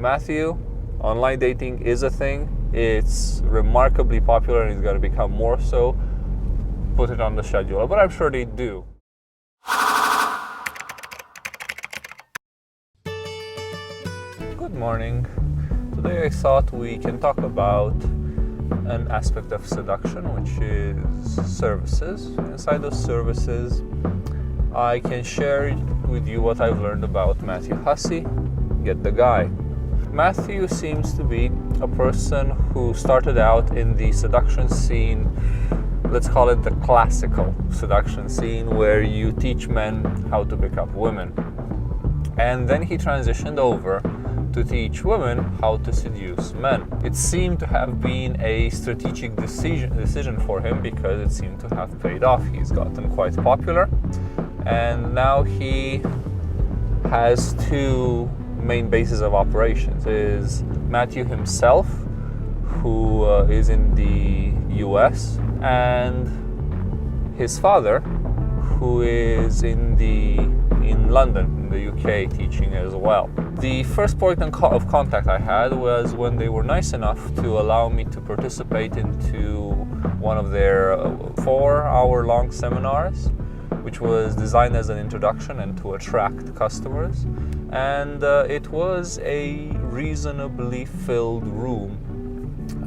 Matthew, online dating is a thing. It's remarkably popular and it's going to become more so. Put it on the schedule, but I'm sure they do. Good morning. Today I thought we can talk about an aspect of seduction, which is services. Inside those services, I can share with you what I've learned about Matthew Hussey, Get the Guy. Matthew seems to be a person who started out in the seduction scene, let's call it the classical seduction scene, where you teach men how to pick up women. And then he transitioned over to teach women how to seduce men. It seemed to have been a strategic decision for him because it seemed to have paid off. He's gotten quite popular, and now he has two main bases of operations. Is Matthew himself, who is in the US, and his father, who is in London, in the UK, teaching as well. The first point of contact I had was when they were nice enough to allow me to participate into one of their 4-hour-long seminars, which was designed as an introduction and to attract customers. And it was a reasonably filled room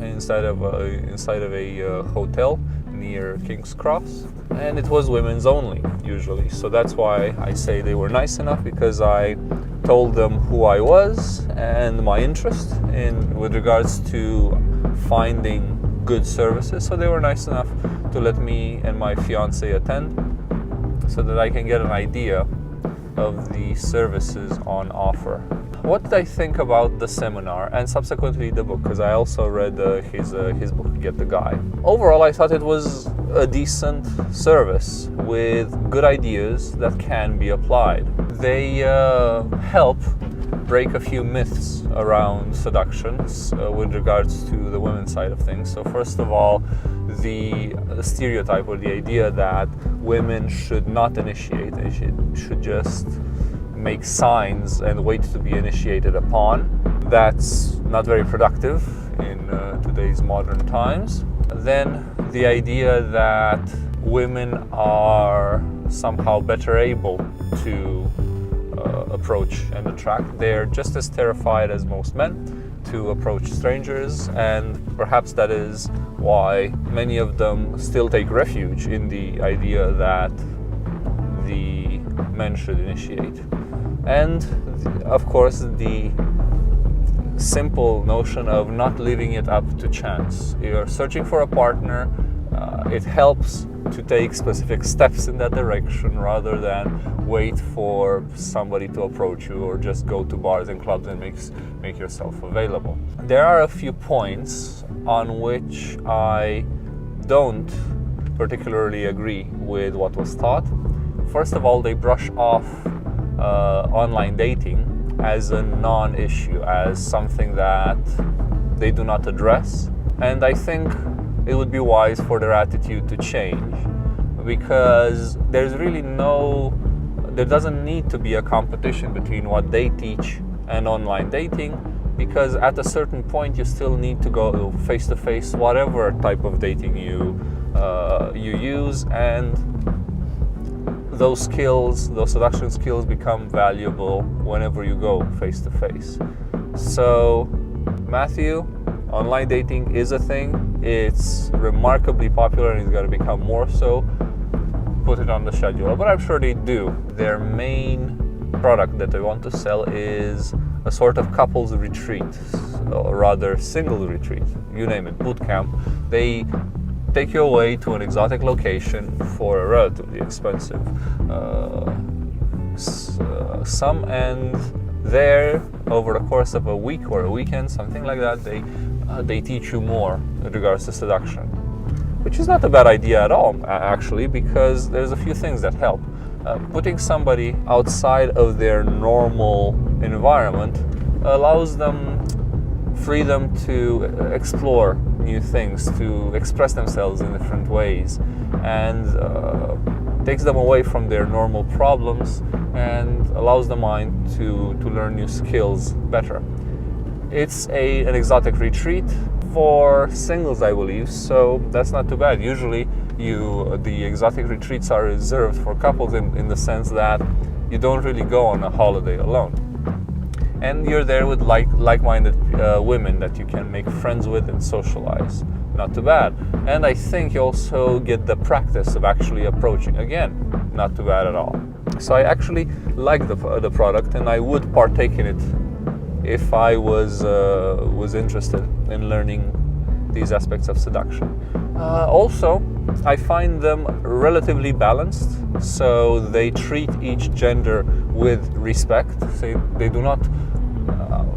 inside of a hotel near King's Cross, and it was women's only usually. So that's why I say they were nice enough, because I told them who I was and my interest with regards to finding good services. So they were nice enough to let me and my fiance attend, so that I can get an idea of the services on offer. What did I think about the seminar and subsequently the book? Because I also read his book, Get the Guy. Overall, I thought it was a decent service with good ideas that can be applied. They help break a few myths around seductions with regards to the women's side of things. So first of all, the stereotype or the idea that women should not initiate, they should just make signs and wait to be initiated upon. That's not very productive in today's modern times. Then the idea that women are somehow better able to approach and attract. They're just as terrified as most men to approach strangers, and perhaps that is why many of them still take refuge in the idea that the men should initiate. And of course, the simple notion of not leaving it up to chance. You're searching for a partner, it helps to take specific steps in that direction rather than wait for somebody to approach you or just go to bars and clubs and make yourself available. There are a few points on which I don't particularly agree with what was taught. First of all, they brush off online dating as a non-issue, as something that they do not address. And I think it would be wise for their attitude to change, because there doesn't need to be a competition between what they teach and online dating, because at a certain point you still need to go face to face, whatever type of dating you use, and those seduction skills become valuable whenever you go face to face. So Matthew, online dating is a thing. It's remarkably popular and it's going to become more so. Put it on the schedule, but I'm sure they do. Their main product that they want to sell is a sort of couples retreat, or rather single retreat, you name it, boot camp. They take you away to an exotic location for a relatively expensive sum, and there, over the course of a week or a weekend, something like that, they teach you more with regards to seduction, which is not a bad idea at all, actually, because there's a few things that help. Putting somebody outside of their normal environment allows them freedom to explore new things, to express themselves in different ways, and takes them away from their normal problems and allows the mind to learn new skills better. It's an exotic retreat for singles, I believe, so that's not too bad. Usually the exotic retreats are reserved for couples in the sense that you don't really go on a holiday alone. And you're there with like-minded women that you can make friends with and socialize. Not too bad. And I think you also get the practice of actually approaching. Again, not too bad at all. So I actually like the product, and I would partake in it if I was interested in learning these aspects of seduction. Also, I find them relatively balanced, so they treat each gender with respect. They do not,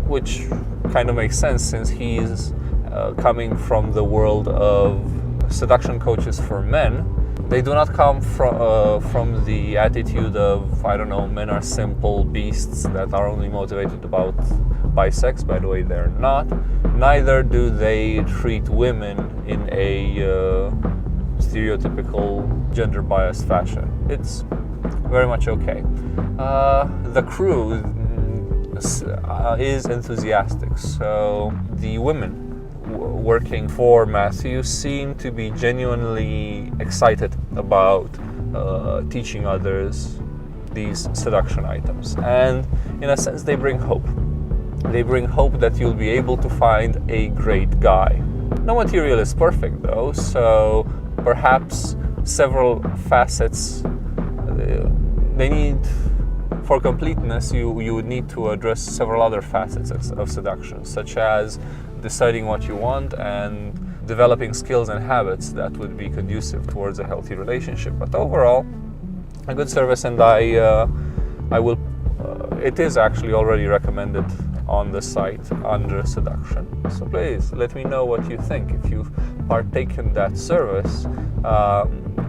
which kind of makes sense since he's coming from the world of seduction coaches for men. They do not come from the attitude of, I don't know, men are simple beasts that are only motivated by sex. By the way, they're not. Neither do they treat women in a stereotypical gender-biased fashion. It's very much okay. The crew is enthusiastic, so the women working for Matthew seem to be genuinely excited about teaching others these seduction items, and in a sense they bring hope. They bring hope that you'll be able to find a great guy. No material is perfect though, so perhaps several facets they need. For completeness, you would need to address several other facets of seduction, such as deciding what you want and developing skills and habits that would be conducive towards a healthy relationship. But overall, a good service, and I will. It is actually already recommended on the site under seduction. So please let me know what you think. If you've partaken that service,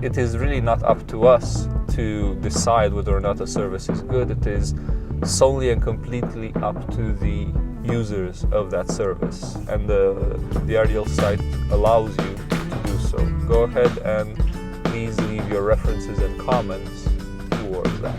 it is really not up to us to decide whether or not a service is good. It is solely and completely up to the users of that service, and the RDL site allows you to do so. Go ahead and please leave your references and comments towards that.